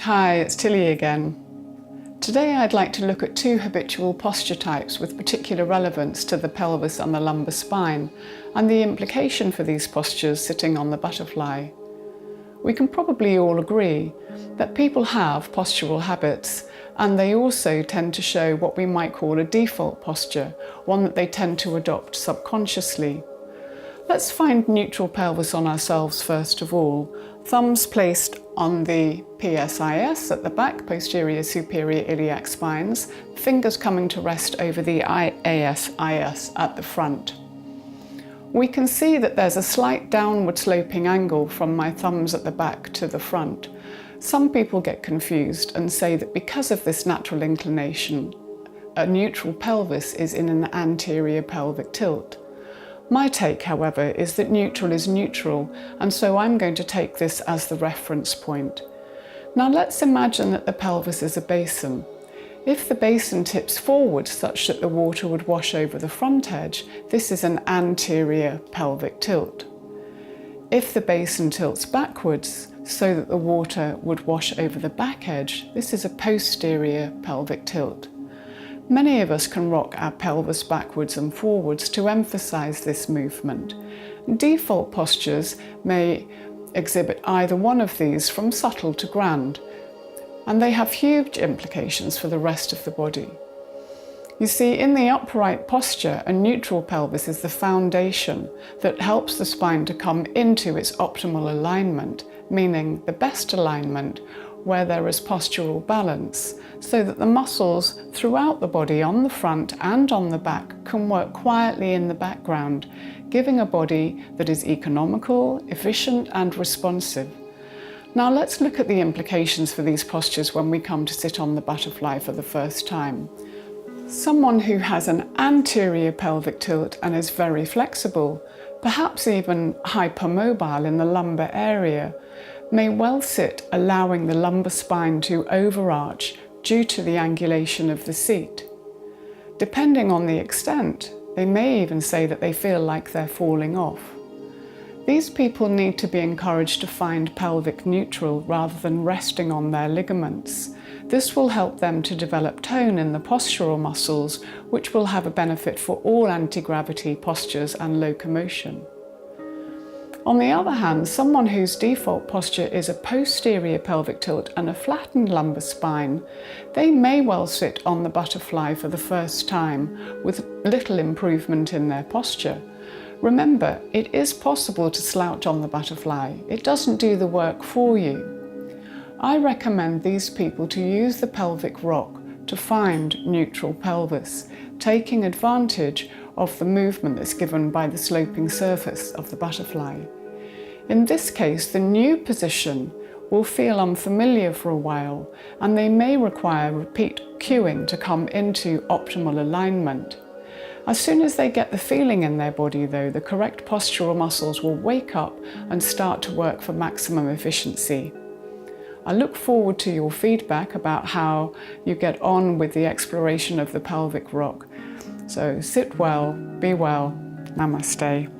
Hi, it's Tilly again. Today I'd like to look at two habitual posture types with particular relevance to the pelvis and the lumbar spine, and the implication for these postures sitting on the butterfly. We can probably all agree that people have postural habits, and they also tend to show what we might call a default posture, one that they tend to adopt subconsciously. Let's find neutral pelvis on ourselves first of all. Thumbs placed on the PSIS at the back, posterior superior iliac spines, fingers coming to rest over the IASIS at the front. We can see that there's a slight downward sloping angle from my thumbs at the back to the front. Some people get confused and say that because of this natural inclination, a neutral pelvis is in an anterior pelvic tilt. My take, however, is that neutral is neutral, and so I'm going to take this as the reference point. Now let's imagine that the pelvis is a basin. If the basin tips forward such that the water would wash over the front edge, this is an anterior pelvic tilt. If the basin tilts backwards so that the water would wash over the back edge, this is a posterior pelvic tilt. Many of us can rock our pelvis backwards and forwards to emphasize this movement. Default postures may exhibit either one of these from subtle to grand, and they have huge implications for the rest of the body. You see, in the upright posture, a neutral pelvis is the foundation that helps the spine to come into its optimal alignment, meaning the best alignment where there is postural balance, so that the muscles throughout the body on the front and on the back can work quietly in the background, giving a body that is economical, efficient and responsive. Now let's look at the implications for these postures when we come to sit on the butterfly for the first time. Someone who has an anterior pelvic tilt and is very flexible, perhaps even hypermobile in the lumbar area, may well sit allowing the lumbar spine to overarch due to the angulation of the seat. Depending on the extent, they may even say that they feel like they're falling off. These people need to be encouraged to find pelvic neutral rather than resting on their ligaments. This will help them to develop tone in the postural muscles, which will have a benefit for all anti-gravity postures and locomotion. On the other hand, someone whose default posture is a posterior pelvic tilt and a flattened lumbar spine, they may well sit on the butterfly for the first time with little improvement in their posture. Remember, it is possible to slouch on the butterfly. It doesn't do the work for you. I recommend these people to use the pelvic rock to find neutral pelvis, taking advantage of the movement that's given by the sloping surface of the butterfly. In this case, the new position will feel unfamiliar for a while, and they may require repeat cueing to come into optimal alignment. As soon as they get the feeling in their body, though, the correct postural muscles will wake up and start to work for maximum efficiency. I look forward to your feedback about how you get on with the exploration of the pelvic rock. So sit well, be well, namaste.